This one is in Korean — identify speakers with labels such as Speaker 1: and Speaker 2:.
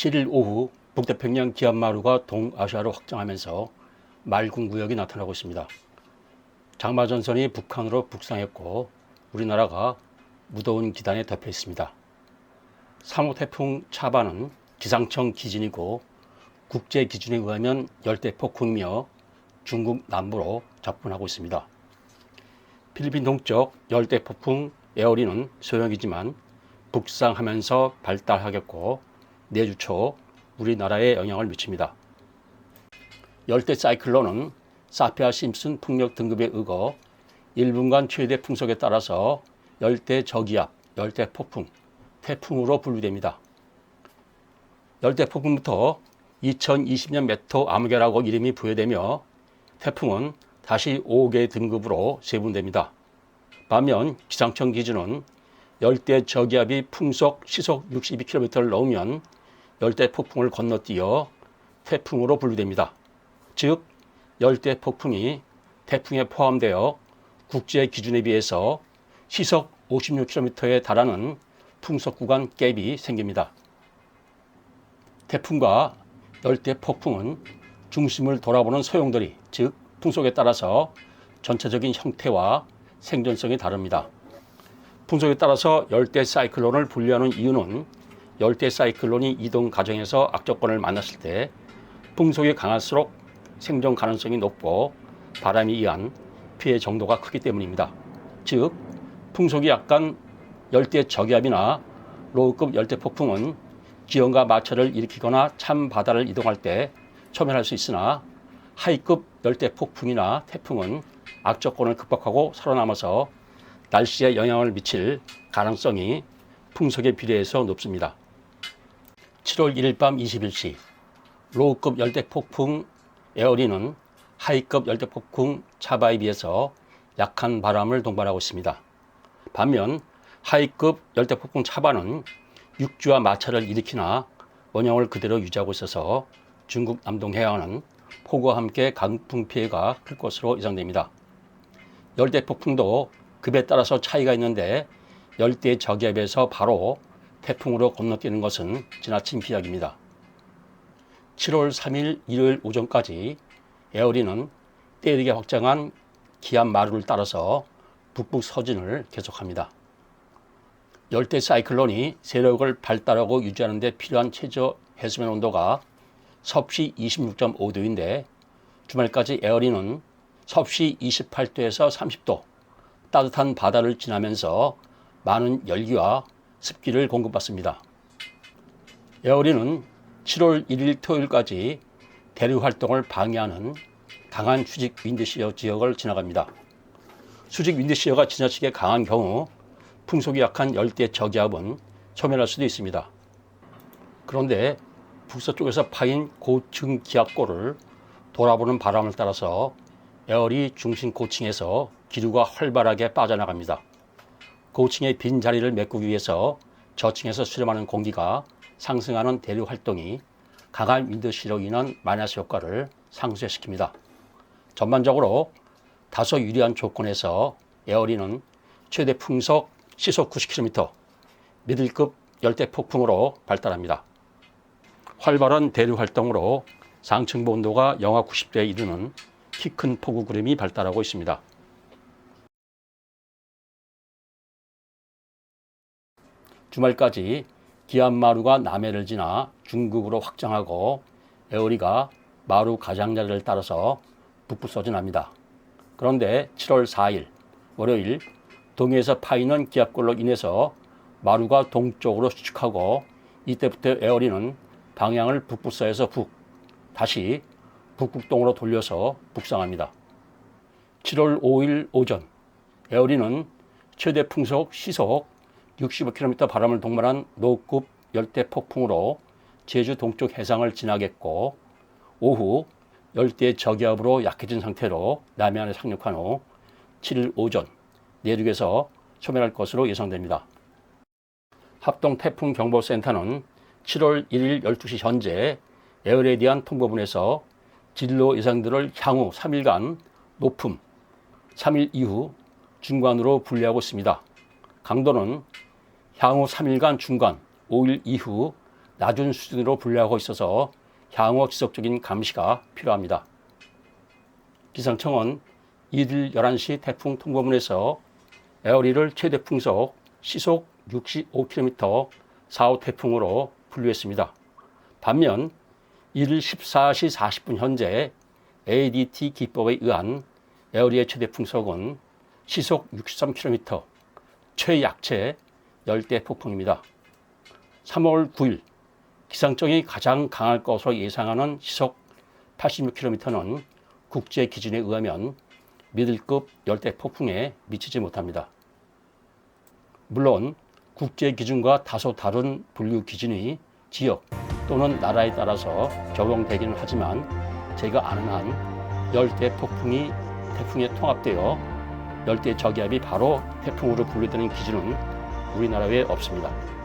Speaker 1: 7일 오후 북태평양 기압마루가 동아시아로 확장하면서 맑은 구역이 나타나고 있습니다. 장마전선이 북한으로 북상했고 우리나라가 무더운 기단에 덮여 있습니다. 3호 태풍 차바는 기상청 기준이고 국제 기준에 의하면 열대폭풍이며 중국 남부로 접근하고 있습니다. 필리핀 동쪽 열대폭풍 에어리는 소형이지만 북상하면서 발달하겠고 내주 초 우리나라에 영향을 미칩니다. 열대 사이클론은 사피아 심슨 풍력 등급에 의거 1분간 최대 풍속에 따라서 열대 저기압, 열대 폭풍, 태풍으로 분류됩니다. 열대 폭풍부터 2020년 메토 아무개라고 이름이 부여되며 태풍은 다시 5개 등급으로 세분됩니다. 반면 기상청 기준은 열대 저기압이 풍속 시속 62km를 넘으면 열대 폭풍을 건너뛰어 태풍으로 분류됩니다. 즉 열대 폭풍이 태풍에 포함되어 국제 기준에 비해서 시속 56km에 달하는 풍속 구간 갭이 생깁니다. 태풍과 열대 폭풍은 중심을 돌아보는 소용돌이, 즉 풍속에 따라서 전체적인 형태와 생존성이 다릅니다. 풍속에 따라서 열대 사이클론을 분류하는 이유는 열대 사이클론이 이동 과정에서 악조건을 만났을 때 풍속이 강할수록 생존 가능성이 높고 바람에 의한 피해 정도가 크기 때문입니다. 즉 풍속이 약간 열대 저기압이나 로우급 열대 폭풍은 기온과 마찰을 일으키거나 찬 바다를 이동할 때 초면할 수 있으나 하이급 열대 폭풍이나 태풍은 악조건을 극복하고 살아남아서 날씨에 영향을 미칠 가능성이 풍속에 비례해서 높습니다. 7월 1일 밤 21시 로우급 열대폭풍 에어리는 하이급 열대폭풍 차바에 비해서 약한 바람을 동반하고 있습니다. 반면 하이급 열대폭풍 차바는 육지와 마찰을 일으키나 원형을 그대로 유지하고 있어서 중국 남동 해안은 폭우와 함께 강풍 피해가 클 것으로 예상됩니다. 열대폭풍도 급에 따라서 차이가 있는데 열대 저기압에서 바로 태풍으로 건너뛰는 것은 지나친 비약입니다. 7월 3일 일요일 오전까지 에어리는 때리게 확장한 기압 마루를 따라서 북북 서진을 계속합니다. 열대 사이클론이 세력을 발달하고 유지하는 데 필요한 최저 해수면 온도가 섭씨 26.5도인데 주말까지 에어리는 섭씨 28도에서 30도 따뜻한 바다를 지나면서 많은 열기와 습기를 공급받습니다. 에어리는 7월 1일 토요일까지 대류 활동을 방해하는 강한 수직 윈드시어 지역을 지나갑니다. 수직 윈드시어가 지나치게 강한 경우 풍속이 약한 열대 저기압은 소멸할 수도 있습니다. 그런데 북서쪽에서 파인 고층 기압골을 돌아보는 바람을 따라서 에어리 중심 고층에서 기류가 활발하게 빠져나갑니다. 고층의 빈 자리를 메꾸기 위해서 저층에서 수렴하는 공기가 상승하는 대류 활동이 강한 윈드시로 인한 마이너스 효과를 상쇄시킵니다. 전반적으로 다소 유리한 조건에서 에어리는 최대 풍속 시속 90km, 미들급 열대 폭풍으로 발달합니다. 활발한 대류 활동으로 상층부 온도가 영하 90도에 이르는 키 큰 폭우 구름이 발달하고 있습니다. 주말까지 기압마루가 남해를 지나 중국으로 확장하고 에어리가 마루 가장자리를 따라서 북부 서진합니다. 그런데 7월 4일 월요일 동해에서 파이는 기압골로 인해서 마루가 동쪽으로 수축하고 이때부터 에어리는 방향을 북부서에서 다시 북극동으로 돌려서 북상합니다. 7월 5일 오전 에어리는 최대 풍속 시속 65km 바람을 동반한 노급 열대 폭풍으로 제주 동쪽 해상을 지나겠고 오후 열대 저기압으로 약해진 상태로 남해안에 상륙한 후 7일 오전 내륙에서 소멸할 것으로 예상됩니다. 합동태풍경보센터는 7월 1일 12시 현재 에어리에 대한 통보문에서 진로 예상들을 향후 3일간 높음, 3일 이후 중간으로 분류하고 있습니다. 강도는 향후 3일간 중간, 5일 이후 낮은 수준으로 분류하고 있어서 향후 지속적인 감시가 필요합니다. 기상청은 이들 11시 태풍 통보문에서 에어리를 최대 풍속 시속 65km 4호 태풍으로 분류했습니다. 반면 이들 14시 40분 현재 ADT 기법에 의한 에어리의 최대 풍속은 시속 63km, 최약체 열대 폭풍입니다. 3월 9일 기상청이 가장 강할 것으로 예상하는 시속 86km는 국제 기준에 의하면 미들급 열대 폭풍에 미치지 못합니다. 물론 국제 기준과 다소 다른 분류 기준이 지역 또는 나라에 따라서 적용되기는 하지만 제가 아는 한 열대 폭풍이 태풍에 통합되어 열대 저기압이 바로 태풍으로 분류되는 기준은 우리나라에 없습니다.